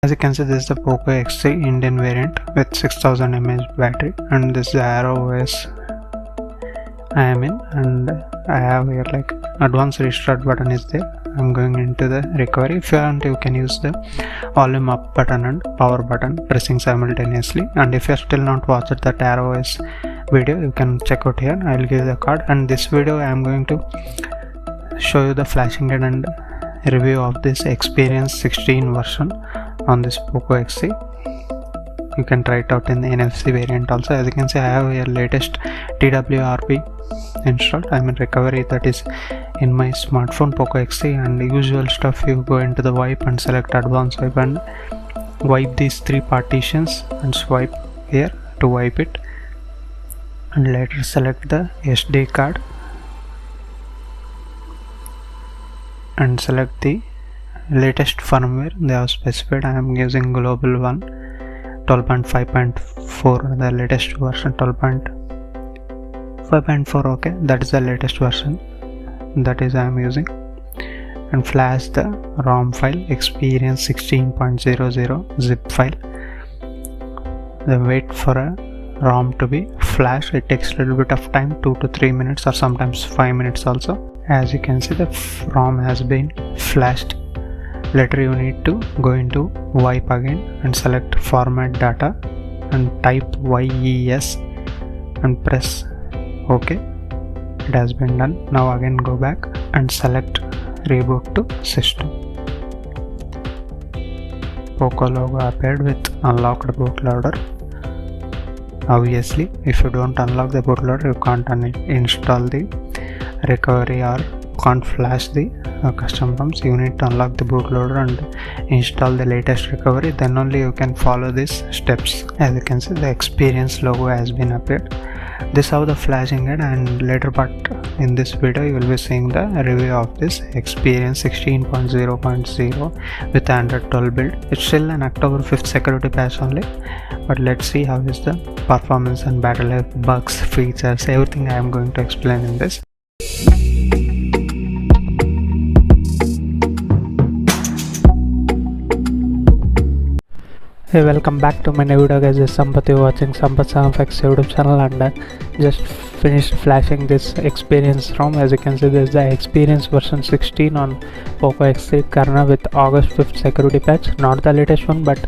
As you can see, this is the Poco X3 Indian variant with 6000 mAh battery, and this is the Aero OS I am in, and I have here like advanced restart button is there. I'm going into the recovery. If you want, you can use the volume up button and power button pressing simultaneously. And if you are still not watched that Aero OS video, you can check out here. I will give the card, and this video I am going to show you the flashing guide and review of this Experience 16 version on this Poco X3. You can try it out in the NFC variant also. As you can see, I have here latest TWRP installed. I'm in recovery, that is in my smartphone Poco X3, and the usual stuff. You go into the wipe and select advanced wipe and wipe these three partitions and swipe here to wipe it, and later select the SD card and select the latest firmware they have specified. I am using Global One 12.5.4, the latest version 12.5.4. okay, that is the latest version, that is I am using, and flash the ROM file Experience 16.00 zip file. Then wait for a ROM to be flashed. It takes a little bit of time, 2 to 3 minutes or sometimes 5 minutes also. As you can see, the ROM has been flashed. Later you need to go into wipe again and select format data and type YES and press OK. It has been done. Now again go back and select reboot to system. Poco logo appeared with unlocked bootloader. Obviously, if you don't unlock the bootloader, you can't install the recovery or can't flash the custom ROMs. You need to unlock the bootloader and install the latest recovery, then only you can follow these steps. As you can see, the Experience logo has been appeared. This is how the flashing guide, and later part in this video you will be seeing the review of this Experience 16.0.0 with Android 12 build. It's still an October 5th security patch only, but let's see how is the performance and battery life, bugs, features, everything I am going to explain in this. Hey, welcome back to my new video guys. This is Sampath. You watching Sampath7x YouTube channel, and just finished flashing this Experience ROM. As you can see, this is the Experience version 16 on Poco X3 kernel with August 5th security patch. Not the latest one, but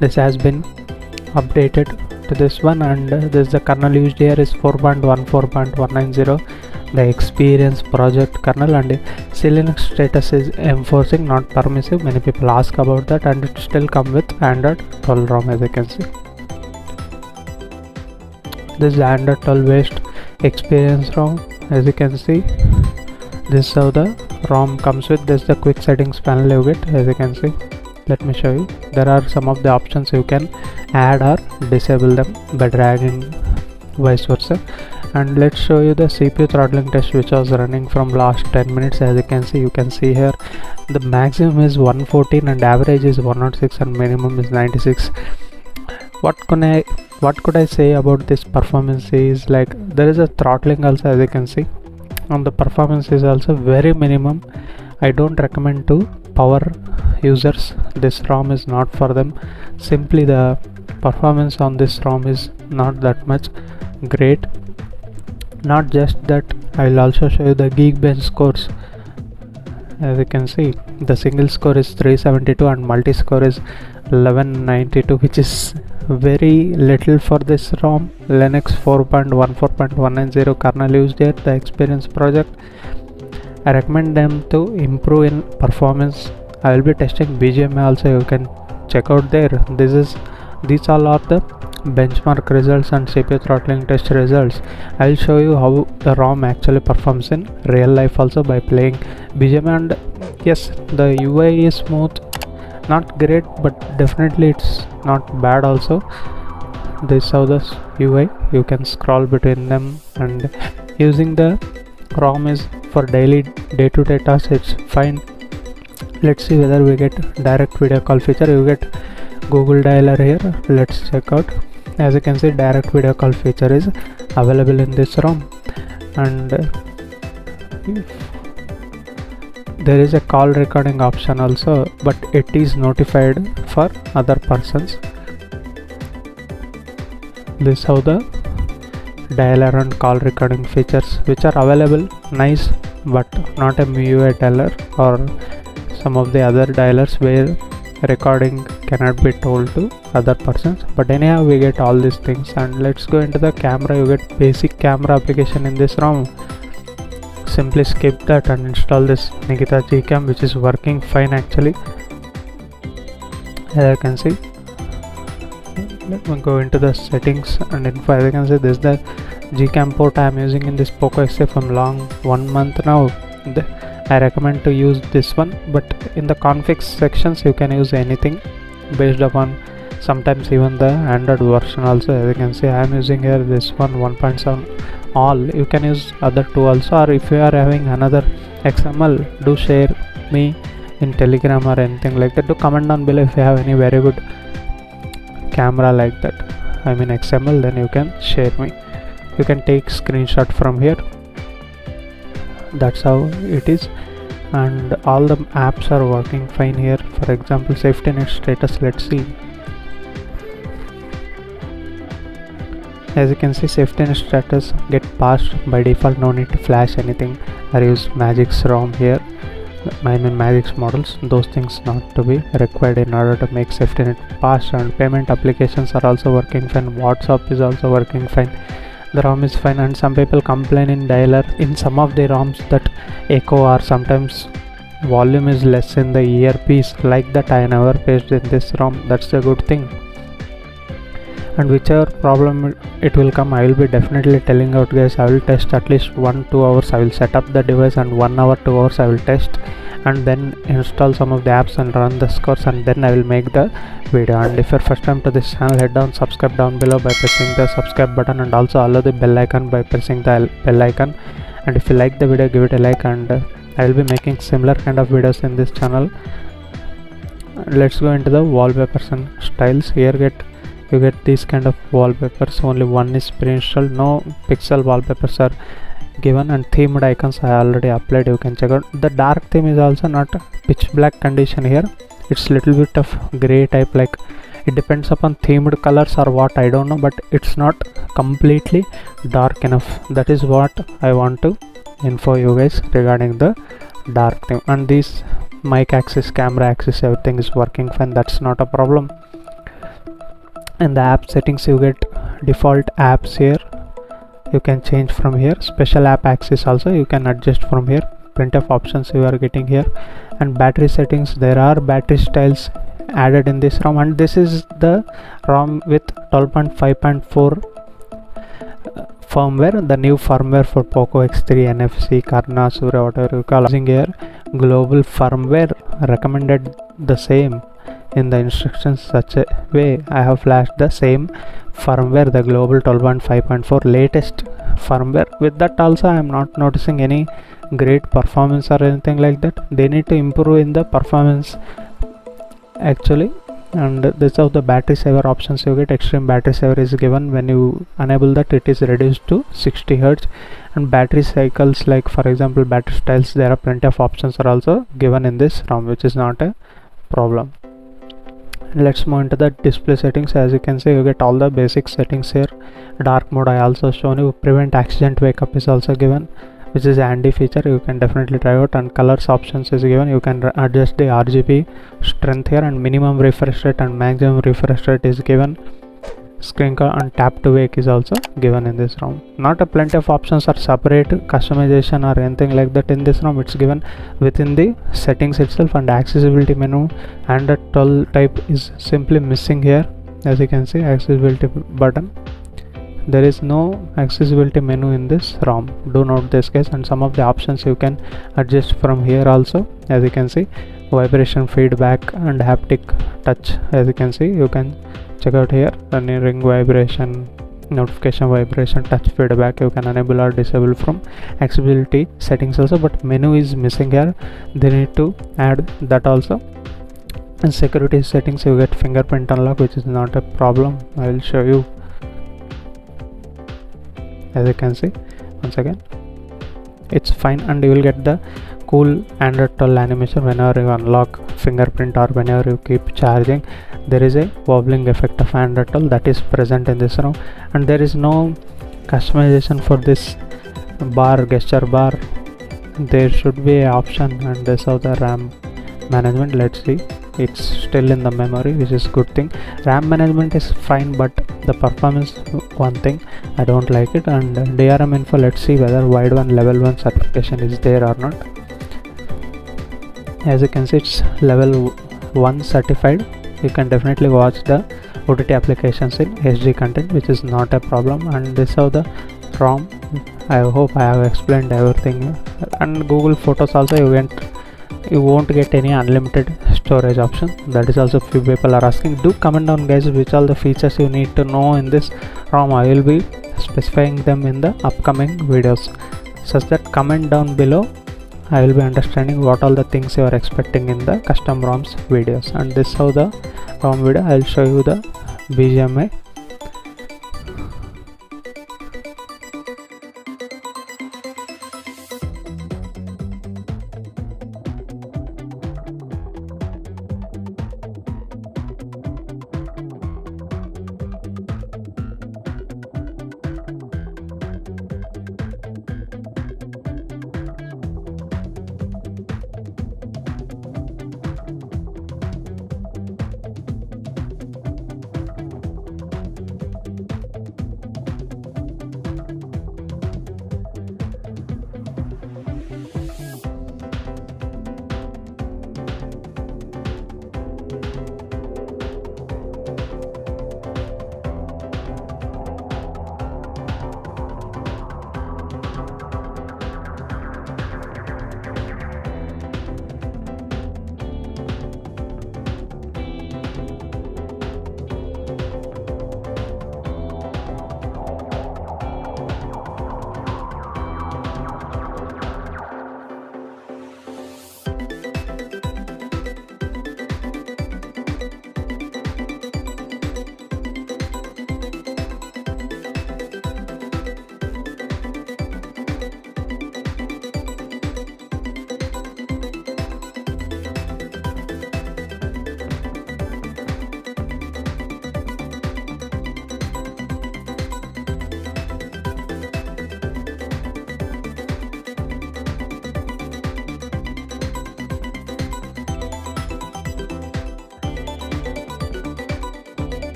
this has been updated to this one, and this the kernel used here is 4.14.190, the Experience project kernel, and Linux status is enforcing, not permissive. Many people ask about that, and it still come with Android 12 ROM. As you can see, this is the Android 12 based Experience ROM. As you can see, this is how the ROM comes with. This is the quick settings panel you get. As you can see, let me show you. There are some of the options you can add or disable them by dragging, vice versa. And let's show you the CPU throttling test which was running from last 10 minutes. As you can see here, the maximum is 114 and average is 106 and minimum is 96. What could I say about this performance is, like, there is a throttling also, as you can see, and the performance is also very minimum. I don't recommend to power users. This ROM is not for them. Simply the performance on this ROM is not that much great. Not just that, I will also show you the Geekbench scores. As you can see, the single score is 372 and multi score is 1192, which is very little for this ROM. Linux 4.14.190 kernel used here, the Experience project. I recommend them to improve in performance. I will be testing BGMI also, you can check out there. These all are the benchmark results and CPU throttling test results. I will show you how the ROM actually performs in real life also by playing BGMI. And yes, the UI is smooth, not great, but definitely it's not bad also. This is how the UI, you can scroll between them, and using the ROM is for daily day-to-day tasks, it's fine. Let's see whether we get direct video call feature. You get Google Dialer here. Let's check out. As you can see, direct video call feature is available in this ROM, and there is a call recording option also, but it is notified for other persons. This how the dialer and call recording features which are available, nice, but not a MIUI dialer or some of the other dialers where recording cannot be told to other persons. But anyhow, we get all these things. And let's go into the camera. You get basic camera application in this ROM. Simply skip that and install this Nikita Gcam, which is working fine actually, as you can see. Let me go into the settings and info. As you can see, this is the Gcam port I am using in this Poco X3 from long 1 month now. I recommend to use this one, but in the config sections you can use anything based upon sometimes even the Android version also. As you can see, I am using here this one 1.7 all. You can use other two also, or if you are having another XML, do share me in Telegram or anything like that. Do comment down below if you have any very good camera like that, I mean XML, then you can share me. You can take screenshot from here. That's how it is, and all the apps are working fine here. For example, safety net status, let's see. As you can see, safety net status get passed by default, no need to flash anything or use Magix ROM here. I mean Magix models, those things not to be required in order to make safety net pass. And payment applications are also working fine. WhatsApp is also working fine. The ROM is fine, and some people complain in dialer in some of the ROMs that echo or sometimes volume is less in the earpiece. Like that I never faced in this ROM. That's a good thing. And whichever problem it will come, I will be definitely telling out, guys. I will test at least 1-2 hours. I will set up the device, and 1 hour 2 hours I will test, and then install some of the apps and run the scores, and then I will make the video. And if you're first time to this channel, head down, subscribe down below by pressing the subscribe button, and also allow the bell icon by pressing the bell icon. And if you like the video, give it a like, and I will be making similar kind of videos in this channel. Let's go into the wallpapers and styles. Here you get these kind of wallpapers. Only one is pre-installed, no pixel wallpapers are given, and themed icons I already applied. You can check out. The dark theme is also not pitch black condition here. It's little bit of gray type, like it depends upon themed colors or what, I don't know, but it's not completely dark enough. That is what I want to info you guys regarding the dark theme. And this mic axis, camera axis, everything is working fine. That's not a problem. In the app settings, you get default apps here. You can change from here. Special app access also you can adjust from here. Plenty of options you are getting here. And battery settings, there are battery styles added in this ROM, and this is the ROM with 12.5.4 firmware, the new firmware for Poco X3, NFC, Karna, Surya, whatever you call. Using here global firmware recommended the same in the instructions, such a way I have flashed the same firmware, the global 12.5.4 latest firmware. With that also I am not noticing any great performance or anything like that. They need to improve in the performance actually. And this is how the battery saver options you get. Extreme battery saver is given. When you enable that, it is reduced to 60 Hz. And battery cycles, like for example battery styles, there are plenty of options are also given in this ROM, which is not a problem. Let's move into the display settings. As you can see, you get all the basic settings here. Dark mode I also shown you. Prevent accident wake up is also given, which is an handy feature. You can definitely try out. And colors options is given. You can adjust the RGB strength here, and minimum refresh rate and maximum refresh rate is given. Screen call and tap to wake is also given in this ROM. Not a plenty of options are separate customization or anything like that in this ROM. It's given within the settings itself. And accessibility menu and the 12 type is simply missing here. As you can see, accessibility button, there is no accessibility menu in this ROM. Do note this, guys. And some of the options you can adjust from here also. As you can see, vibration feedback and haptic touch, as you can see, you can check out here. Ring vibration, notification vibration, touch feedback, you can enable or disable from accessibility settings also. But menu is missing here. They need to add that also. And security settings, you get fingerprint unlock, which is not a problem. I will show you. As you can see, once again, it's fine. And you will get the cool Android 12 animation whenever you unlock fingerprint or whenever you keep charging. There is a wobbling effect of Android 12 that is present in this ROM, and there is no customization for this gesture bar. There should be an option, and this of the RAM management. Let's see, it's still in the memory, which is good thing. RAM management is fine, but the performance one thing I don't like it. And DRM info, let's see whether wide one level 1 certification is there or not. As you can see, it's level 1 certified. You can definitely watch the OTT applications in HD content, which is not a problem. And this is the ROM. I hope I have explained everything. And Google Photos also, you won't get any unlimited storage option. That is also few people are asking. Do comment down guys which all the features you need to know in this ROM. I will be specifying them in the upcoming videos, such that comment down below. I will be understanding what all the things you are expecting in the custom ROMs videos. And this is how the ROM video. I will show you the BGMI.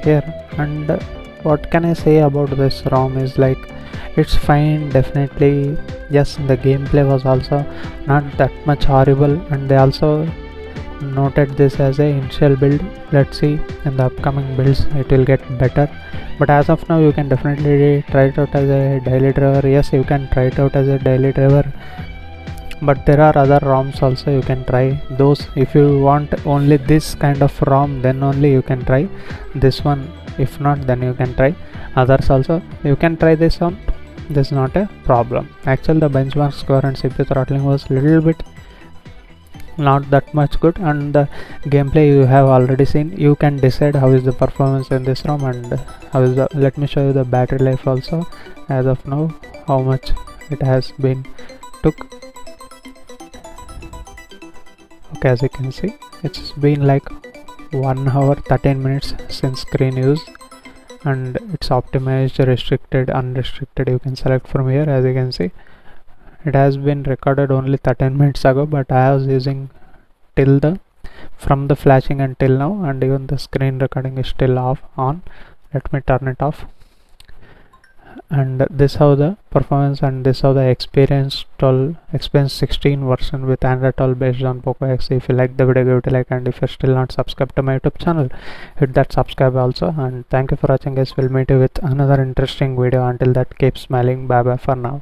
Here, and what can I say about this ROM is like, it's fine, definitely. Yes, the gameplay was also not that much horrible, and they also noted this as a initial build. Let's see in the upcoming builds it will get better, but as of now you can definitely try it out as a daily driver. Yes, you can try it out as a daily driver, but there are other ROMs also you can try those. If you want only this kind of ROM, then only you can try this one. If not, then you can try others also. You can try this on this is not a problem. Actually the benchmark score and CPU throttling was little bit not that much good, and the gameplay you have already seen. You can decide how is the performance in this ROM and how is the, let me show you the battery life also as of now, how much it has been took. Okay, as you can see, it's been like 1 hour 13 minutes since screen use, and it's optimized, restricted, unrestricted. You can select from here. As you can see, it has been recorded only 13 minutes ago, but I was using till the from the flashing until now, and even the screen recording is still off on. Let me turn it off. And this how the performance, and this how the Experience 16 version with Android 12 based on Poco X. If you like the video, give it a like, and if you're still not subscribed to my YouTube channel, hit that subscribe also. And thank you for watching guys. We'll meet you with another interesting video. Until that, keep smiling. Bye bye for now.